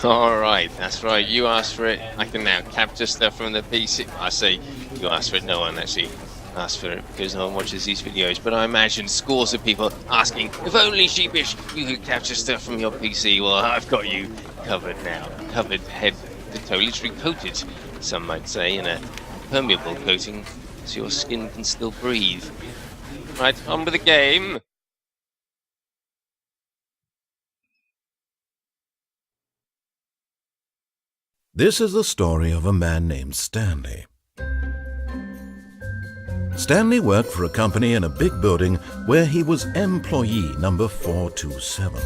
Alright, that's right. You asked for it. I can now capture stuff from the PC. I say you asked for it. No one actually asked for it because no one watches these videos. But I imagine scores of people asking, if only Sheepish, you could capture stuff from your PC. Well, I've got you covered now. Covered head to toe. Literally coated, some might say, in a permeable coating so your skin can still breathe. Right, on with the game. This is the story of a man named Stanley. Stanley worked for a company in a big building where he was employee number 427.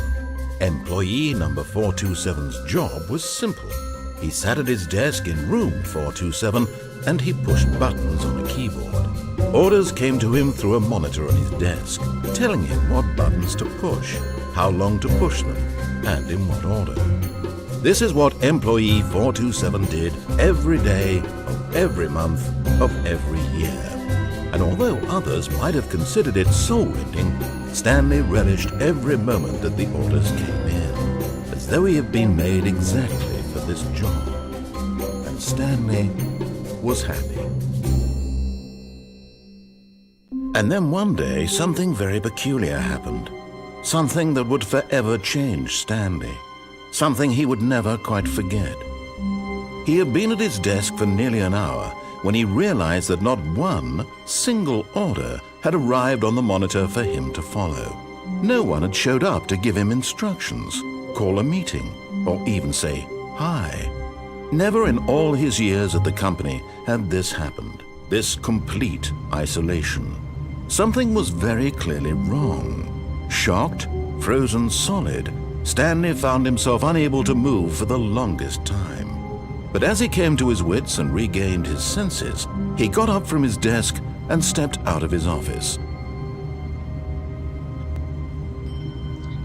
Employee number 427's job was simple. He sat at his desk in room 427 and he pushed buttons on a keyboard. Orders came to him through a monitor on his desk, telling him what buttons to push, how long to push them, and in what order. This is what employee 427 did every day of every month of every year. And although others might have considered it soul-rending, Stanley relished every moment that the orders came in, as though he had been made exactly for this job. And Stanley was happy. And then one day, something very peculiar happened. Something that would forever change Stanley. Something he would never quite forget. He had been at his desk for nearly an hour when he realized that not one single order had arrived on the monitor for him to follow. No one had showed up to give him instructions, call a meeting, or even say hi. Never in all his years at the company had this happened, this complete isolation. Something was very clearly wrong. Shocked, frozen solid, Stanley found himself unable to move for the longest time. But as he came to his wits and regained his senses, he got up from his desk and stepped out of his office.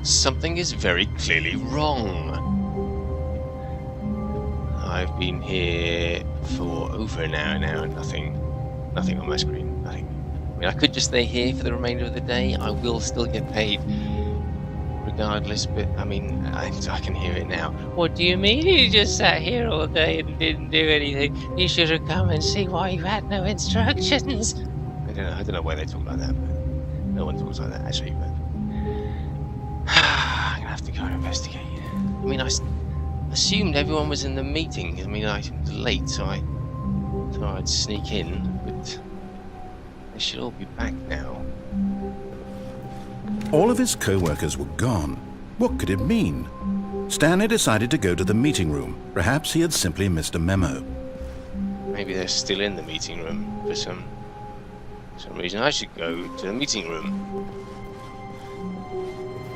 Something is very clearly wrong. I've been here for over an hour now and nothing on my screen, nothing. I mean, I could just stay here for the remainder of the day. I will still get paid regardless, but I mean, I can hear it now. What do you mean you just sat here all day and didn't do anything? You should have come and see why you had no instructions. I don't know why they talk like that, but no one talks like that actually, but I'm gonna have to go and investigate. I mean, I assumed everyone was in the meeting. I mean, I was late, so I thought I'd sneak in, but they should all be back now. All of his co-workers were gone. What could it mean? Stanley decided to go to the meeting room. Perhaps he had simply missed a memo. Maybe they're still in the meeting room for some reason. I should go to the meeting room.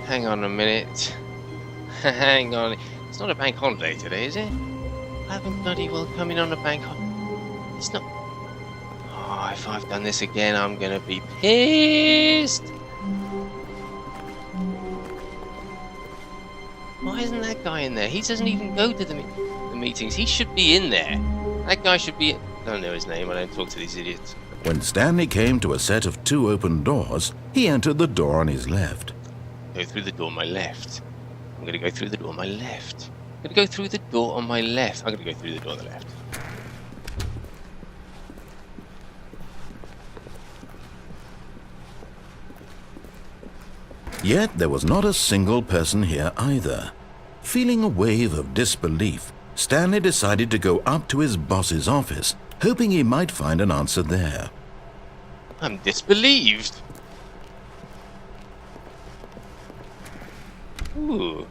Hang on a minute. Hang on. It's not a bank holiday today, is it? I haven't bloody well come in on a bank holiday. It's not. Oh, if I've done this again, I'm gonna be pissed. Why isn't that guy in there? He doesn't even go to the meetings. He should be in there. That guy should be... I don't know his name. I don't talk to these idiots. When Stanley came to a set of 2 open doors, he entered the door on his left. Go through the door on my left. I'm going to go through the door on my left. I'm going to go through the door on my left. I'm going to go through the door on the left. Yet there was not a single person here either. Feeling a wave of disbelief, Stanley decided to go up to his boss's office, hoping he might find an answer there. I'm disbelieved. Ooh.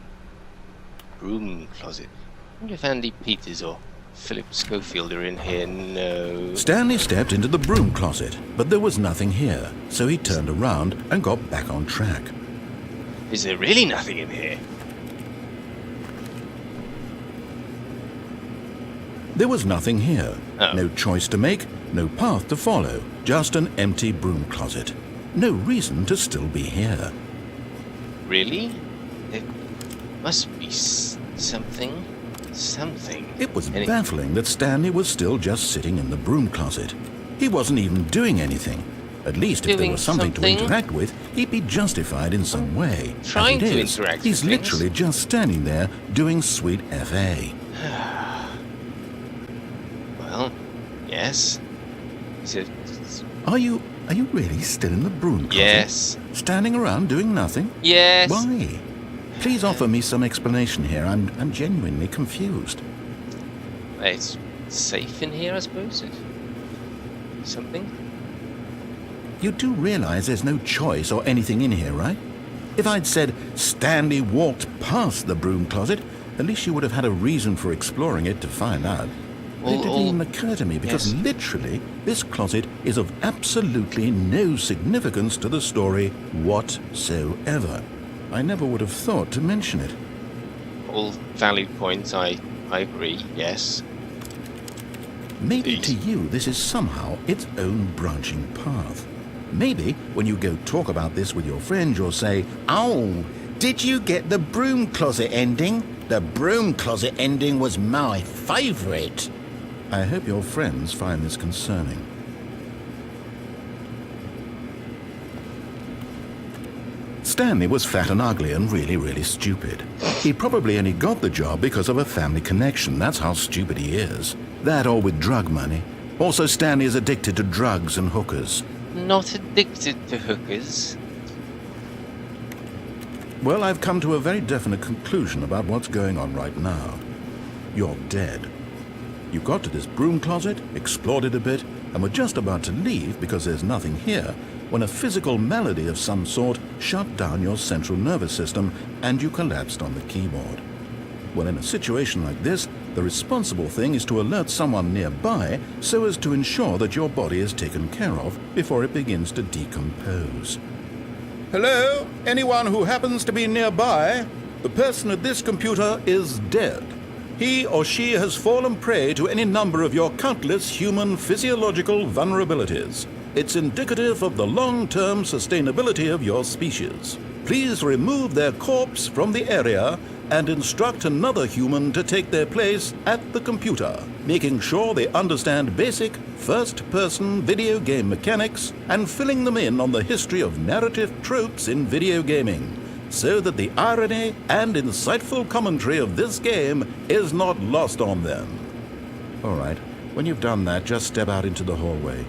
Broom closet. I wonder if Andy Peters or Philip Schofield are in here. No. Stanley stepped into the broom closet, but there was nothing here, so he turned around and got back on track. Is there really nothing in here? There was nothing here. Oh. No choice to make, no path to follow, just an empty broom closet. No reason to still be here. Really? There must be something. It was baffling that Stanley was still just sitting in the broom closet. He wasn't even doing anything. At least if there was something to something? interact with, he'd be justified in some way. Trying As it to is, interact he's with things. literally just standing there doing sweet FA. Well, yes. Are you really still in the broom closet? Yes. Standing around doing nothing? Yes. Why? Please offer me some explanation here. I'm genuinely confused. It's safe in here, I suppose. Something? You do realize there's no choice or anything in here, right? If I'd said Stanley walked past the broom closet, at least you would have had a reason for exploring it to find out. But it didn't even occur to me because literally this closet is of absolutely no significance to the story whatsoever. I never would have thought to mention it. All valid points, I agree, yes. Maybe to you this is somehow its own branching path. Maybe when you go talk about this with your friends you'll say, "Oh, did you get the broom closet ending? The broom closet ending was my favourite." I hope your friends find this concerning. Stanley was fat and ugly and really stupid. He probably only got the job because of a family connection. That's how stupid he is. That or with drug money. Also, Stanley is addicted to drugs and hookers. Not addicted to hookers. Well, I've come to a very definite conclusion about what's going on right now. You're dead. You got to this broom closet, explored it a bit, and were just about to leave because there's nothing here, when a physical malady of some sort shut down your central nervous system and you collapsed on the keyboard. Well, in a situation like this, the responsible thing is to alert someone nearby so as to ensure that your body is taken care of before it begins to decompose. Hello? Anyone who happens to be nearby? The person at this computer is dead. He or she has fallen prey to any number of your countless human physiological vulnerabilities. It's indicative of the long-term sustainability of your species. Please remove their corpse from the area and instruct another human to take their place at the computer, making sure they understand basic first-person video game mechanics and filling them in on the history of narrative tropes in video gaming, so that the irony and insightful commentary of this game is not lost on them. All right, when you've done that, just step out into the hallway.